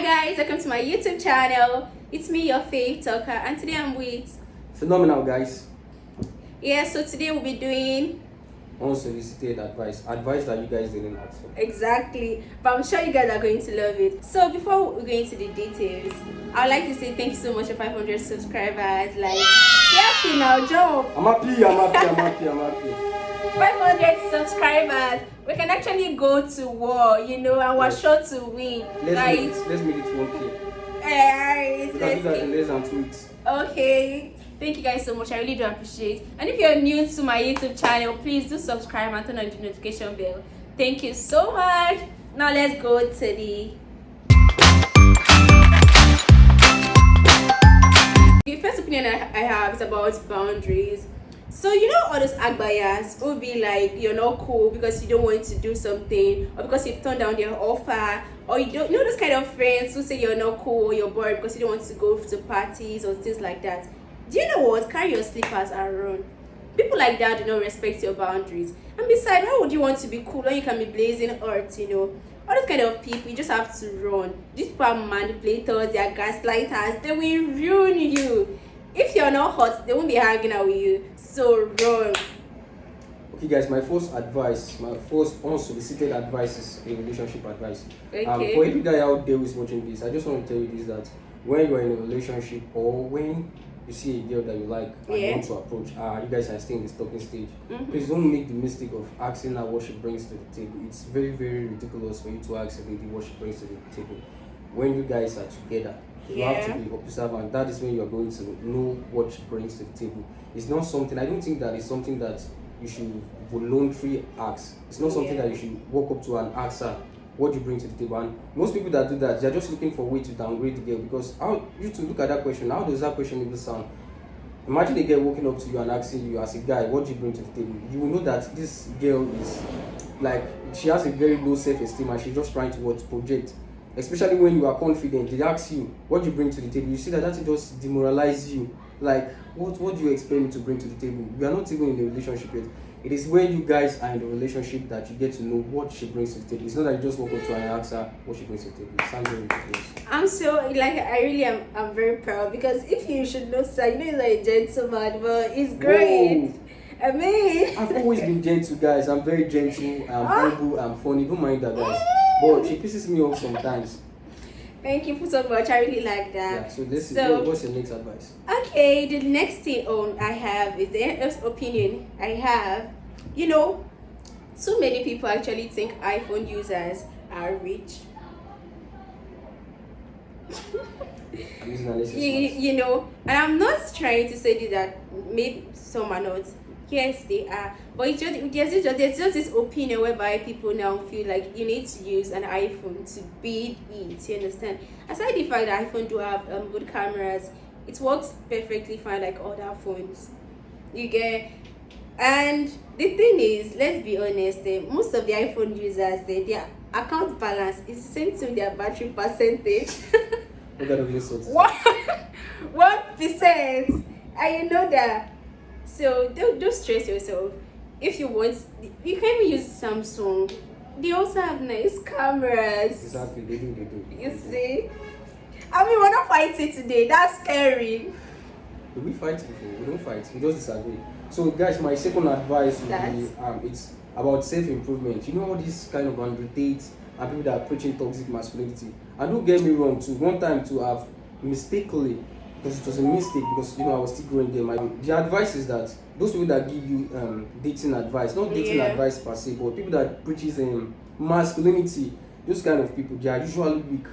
guys, welcome to my YouTube channel. It's me, your fave talker, and today I'm with Phenomenal, guys. so today we'll be doing Unsolicited advice that you guys didn't ask for. exactly, but I'm sure you guys are going to love it. So before we go into the details, I'd like to say thank you so much for 500 subscribers. Like, careful now, jump. I'm happy. 500 subscribers, we can actually go to war, and we're sure to win. Let's make it 1K. Alright, We can do that in less than 2 weeks. Okay, thank you guys so much. I really do appreciate it. And if you're new to my YouTube channel, please do subscribe and turn on the notification bell. Thank you so much. Now let's go to the first opinion I have is about boundaries. So all those agbayas will be like, you're not cool because you don't want to do something, or because you've turned down their offer, or you don't those kind of friends who say you're not cool or you're bored because you don't want to go to parties or things like that. Do you know what? Carry your slippers and run. People like that do not respect your boundaries. And besides, why would you want to be cool when you can be blazing earth? All those kind of people, you just have to run. These people are manipulators, they are gaslighters, they will ruin you. If you're not hot, they won't be hanging out with you. So run. Okay, guys, my first unsolicited advice is a relationship advice. Okay. For every guy out there who's watching this, I just want to tell you this, that when you're in a relationship or when you see a girl that you like and want to approach, you guys are still in the talking stage. Please don't make the mistake of asking her what she brings to the table. It's very, very ridiculous for you to ask a lady what she brings to the table. When you guys are together, you have to be observant. That is when you are going to know what she brings to the table. It's not something, I don't think that is something that you should voluntarily ask. It's not something that you should walk up to and ask her what you bring to the table. And most people that do that, they're just looking for a way to downgrade the girl. Because how you to look at that question, how does that question even sound? Imagine a girl walking up to you and asking you as a guy, what do you bring to the table? You will know that this girl is like, she has a very low self-esteem and she's just trying to project. Especially when you are confident, they ask you what you bring to the table. You see that just demoralize you. Like, what do you expect me to bring to the table? We are not even in a relationship yet. It is when you guys are in the relationship that you get to know what she brings to the table. It's not that you just walk up to her and ask her what she brings to the table. It sounds very ridiculous. I'm so I really am. I'm very proud because if you should know, sir, he's like a gentleman, but it's great. Whoa. I mean, I've always been gentle, guys. I'm very gentle. I'm humble. I'm funny. Don't mind that, guys. But she pisses me off sometimes. Thank you so much. I really like that. Yeah. So this is what's your next advice? Okay, the next thing I have is the next opinion I have. So many people actually think iPhone users are rich. And I'm not trying to say that maybe some are not. Yes, they are. But there's just this opinion whereby people now feel like you need to use an iPhone to beat it. You understand? Aside the fact that iPhone do have good cameras, it works perfectly fine like other phones. You get. And the thing is, let's be honest, most of the iPhone users, their account balance is the same to their battery percentage. What kind of insult? 1%. And you know that. So don't stress yourself. If you want, you can even use Samsung. They also have nice cameras. Exactly, they do. You see? I mean, we're not fighting today. That's scary. Do we fight before? We don't fight. We just disagree. So, guys, my second advice would be it's about self-improvement. You know all these kind of undertakes and people that are preaching toxic masculinity. And don't get me wrong, too. One time to have mistakenly, because it was a mistake, because I was still growing there. The advice is that those people that give you dating advice, not dating advice per se, but people that preaches masculinity, those kind of people, they are usually weak,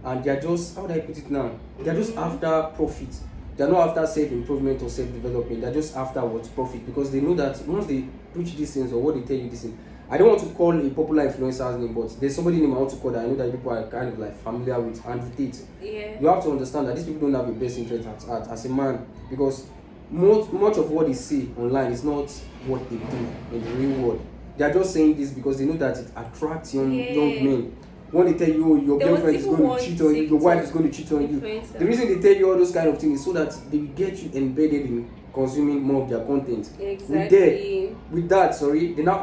and they are just, how do I put it now? They are just after profit. They are not after self-improvement or self-development. They are just after what's profit, because they know that once they preach these things or what they tell you these things, I don't want to call a popular influencer's name, but there's somebody name I want to call that I know that people are kind of like familiar with, Andrew Tate. You have to understand that these people don't have your best interest at heart as a man, because much of what they say online is not what they do in the real world. They are just saying this because they know that it attracts young men. When they tell you your girlfriend is going to cheat on you, your wife is going to cheat on you, the reason they tell you all those kind of things is so that they will get you embedded in consuming more of their content. Exactly. With that,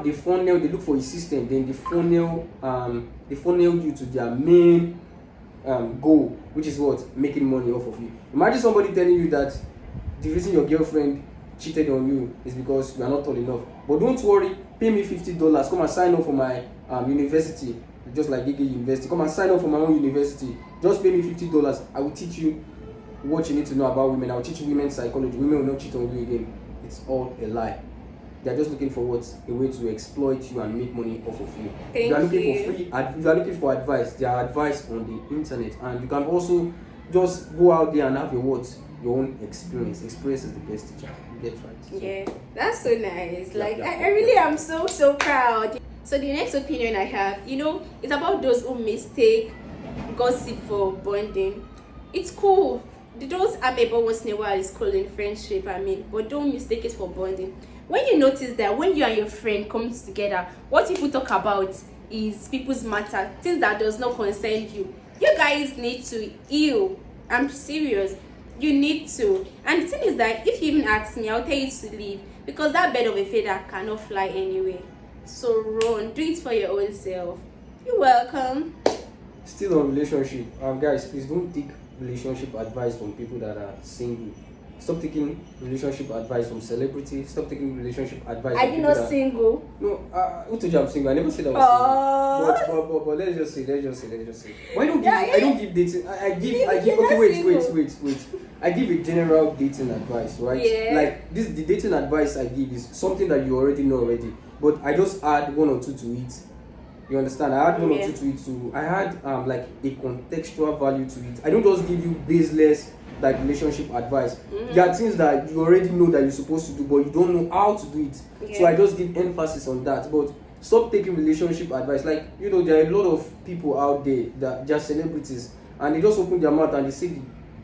they funnel, they look for a system, then they funnel you to their main goal, which is what, making money off of you. Imagine somebody telling you that the reason your girlfriend cheated on you is because you are not tall enough. But don't worry, pay me $50. Come and sign up for my university, just like Gigi University. Come and sign up for my own university. Just pay me $50. I will teach you what you need to know about women. I will teach you women's psychology. Women will not cheat on you again. It's all a lie. They are just looking for what, a way to exploit you and make money off of you. If you are looking for advice, there are advice on the internet, and you can also just go out there and have your own experience. Experience is the best teacher. You get right. So. Yeah, that's so nice. I really am so proud. So the next opinion I have, it's about those who mistake gossip for bonding. It's cool. Those amable once in a while is called in friendship, but don't mistake it for bonding. When you notice that when you and your friend come together, what people talk about is people's matter, things that does not concern you. You guys need to heal. I'm serious. You need to. And the thing is that if you even ask me, I'll tell you to leave, because that bird of a feather cannot fly anyway. So run. Do it for your own self. You're welcome. Still on relationship, guys, please don't take relationship advice from people that are single. Stop taking relationship advice from celebrities. Stop taking relationship advice. Are you not single? No, who told you I'm single? I never said I was single. But let's just say. Why don't give? I don't give dating. I give. Okay, wait. I give a general dating advice, right? Yeah. Like the dating advice I give is something that you already know already. But I just add one or two to it. You understand? I add one or two to it too. I add like a contextual value to it. I don't just give you baseless like relationship advice. There are things that you already know that you're supposed to do, but you don't know how to do it. Yeah. So I just give emphasis on that. But stop taking relationship advice. Like, there are a lot of people out there that just celebrities, and they just open their mouth and they say,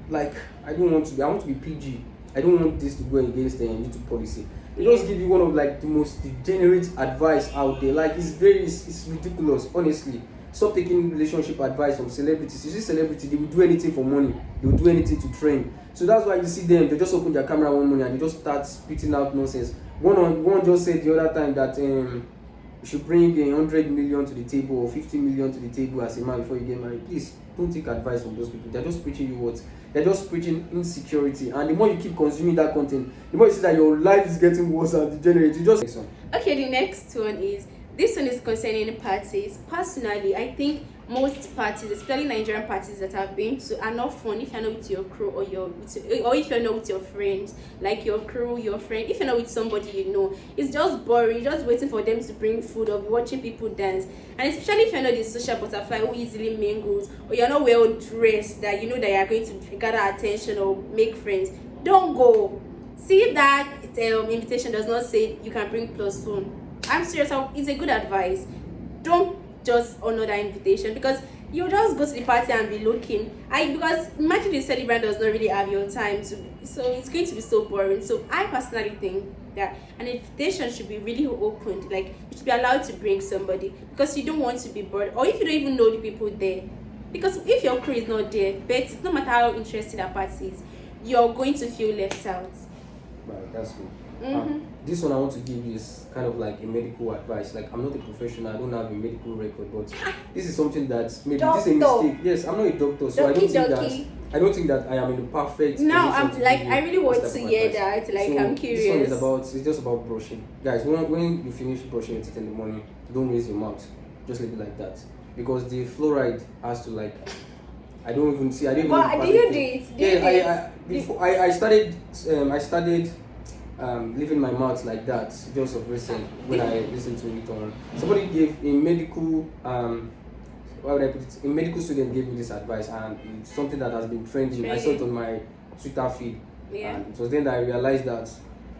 like, I want to be PG. I don't want this to go against the YouTube policy. They just give you one of like the most degenerate advice out there. Like, it's ridiculous, honestly. Stop taking relationship advice from celebrities. You see celebrity, they will do anything for money. They will do anything to trend. So that's why you see them, they just open their camera one morning and they just start spitting out nonsense. One just said the other time that you should bring 100 million to the table or 50 million to the table as a man before you get married. Please don't take advice from those people. They're just preaching you what? They're just preaching insecurity. And the more you keep consuming that content, the more you see that your life is getting worse and degenerate. You just okay, the next one is, this one is concerning parties. Personally, I think most parties, especially Nigerian parties that I've been to, are not fun if you're not with your crew or if you're not with your friends, like your crew, your friend. If you're not with somebody you know, it's just boring. You're just waiting for them to bring food or watching people dance. And especially if you're not the social butterfly who easily mingles, or you're not well dressed that you know that you're going to gather attention or make friends, don't go. See if that invitation does not say you can bring plus phone. I'm serious, it's a good advice. Don't just honor that invitation, because you just go to the party and be looking. Because imagine the celebrant does not really have your time so it's going to be so boring. So I personally think that an invitation should be really opened. Like, you should be allowed to bring somebody, because you don't want to be bored, or if you don't even know the people there. Because if your crew is not there, but no matter how interesting that party is, you're going to feel left out. Right, that's good. This one I want to give you is kind of like a medical advice. Like, I'm not a professional, I don't have a medical record, but this is something that maybe this is a mistake. Yes, I'm not a doctor, so I don't think that I am in the perfect. No, I'm like, I really want to hear that. Like, so I'm curious. This one it's just about brushing. Guys, when you finish brushing your teeth in the morning, don't raise your mouth. Just leave it like that, because the fluoride has to like. I don't even see. I didn't. But do you do it? Before I started. I started. Leaving my mouth like that just of recent when I listened to it on somebody gave a medical why would I put it, a medical student gave me this advice, and it's something that has been trending. I saw it on my Twitter feed, and it was then that I realized that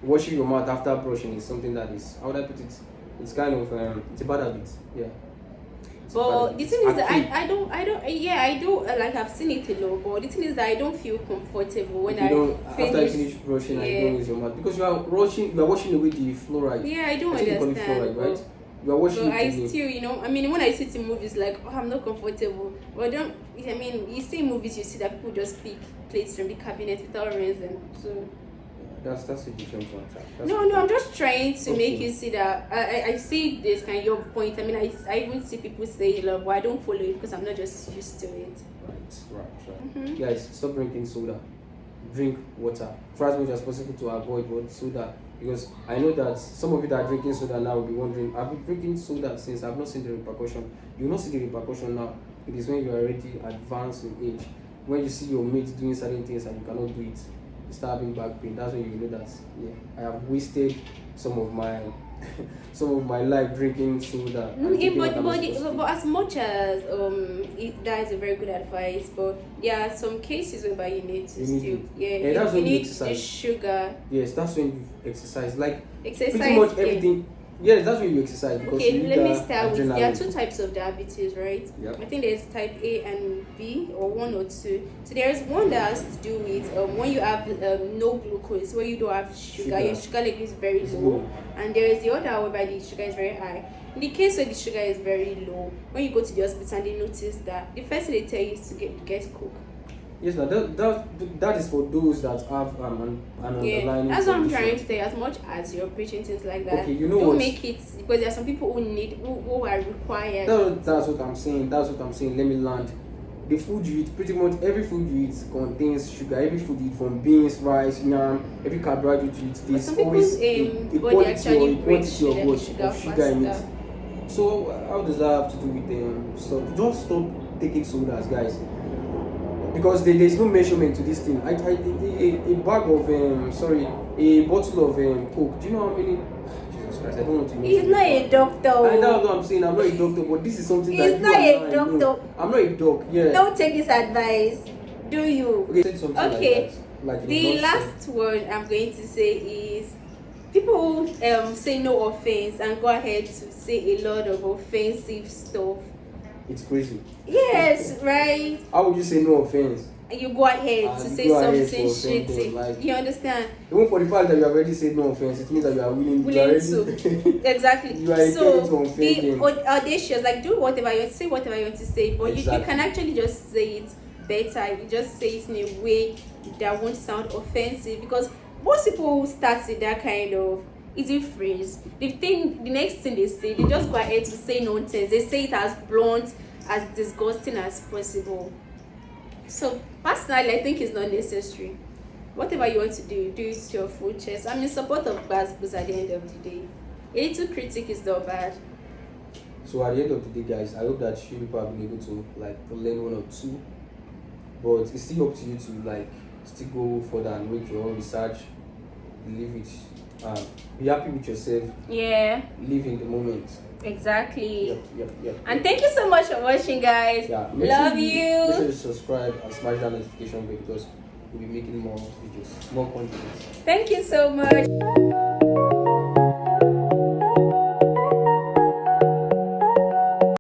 washing your mouth after brushing is something that is, how would I put it, it's kind of it's a bad habit. But the thing is that I don't I do like, I've seen it a lot, but the thing is that I don't feel comfortable when after I finish brushing, I don't use your mouth, because you are washing away the fluoride. Yeah, I don't understand. Call it fluoride, right? You are washing. But I still, when I sit in movies, like, I'm not comfortable. But you see in movies, you see that people just pick plates from the cabinet without rinsing. So That's a different one. That's No, I'm just trying to make Okay. you see that I see this kind of point. I mean, I even see people say love, but I don't follow it because I'm not just used to it. right. Guys, stop drinking soda. Drink water. Try as much as possible to avoid what soda. Because I know that some of you that are drinking soda now will be wondering, I've been drinking soda since I've not seen the repercussion. You will not see the repercussion now. It is when you are already advanced in age. When you see your mates doing certain things and you cannot do it, you start having back pain. That's when you know that I have wasted some of my some of my life drinking soda. And taking what I'm not supposed to. But as much as that is a very good advice, but there are some cases whereby you need to still That's you when you need the exercise. sugar. Yes, that's when you exercise. Like Exercise. pretty much everything. Yes, that's when you exercise because you Okay, need let me that start with there are adrenaline. two types of diabetes, right? Yep. I think there's type A and B, or one or two. So there's one that has to do with when you have no glucose, where you don't have sugar. Your sugar level is very low, and there is the other whereby the sugar is very high. In the case where the sugar is very low, when you go to the hospital and they notice that, the first thing they tell you is to get Coke. Yes, now that is for those that have an underlying. That's what I'm condition. trying to say. As much as you're preaching things like that, Okay, you know don't what? make it, because there are some people who are required. That's what I'm saying. That's what I'm saying. Let me land. The food you eat, pretty much every food you eat contains sugar. Every food you eat, from beans, rice, yam, every carbohydrate you eat, there's some always people's a body quantity actually or a breaks quantity of sugar sugar in it. faster. So how does that have to do with stuff? Just stop taking sodas, guys. Because there's no measurement to this thing. A bag of a bottle of Coke. Do you know how many? Jesus Christ, I don't want to. He's not a doctor. I know what I'm saying. I'm not a doctor, but this is something that He's you not and a I doctor. know. I'm not a doc. Yeah. Don't take his advice, do you? Okay. Say something Okay. like that. Like The you've not last word I'm going to say is, people say no offense and go ahead to say a lot of offensive stuff. It's crazy. Yes, right. How would you say no offense? And you go ahead And to you say go ahead something to offend them, shitty. like- You understand? Even for the fact that you have already said no offense, it means that you are willing To exactly. You are intending to offend be them. audacious, like do whatever you want to say, whatever you want to say, but you Exactly. can actually just say it better. You just say it in a way that won't sound offensive, because most people who start with that kind of easy phrase, the next thing they say, they just go ahead to say nonsense. They say it as blunt, as disgusting as possible. So personally, I think it's not necessary. Whatever you want to do it to your full chest. I'm in support of Gbasgbos at the end of the day. A little critic is not bad. So at the end of the day, guys, I hope that you people have been able to learn one or two. But it's still up to you to still go further and make your own research. Live it. Be happy with yourself. Yeah, Live in the moment. exactly. Yep. And thank you so much for watching, guys. Yeah. Love Make you. sure you subscribe and smash that notification bell because we'll be making more videos, more content. Thank you so much.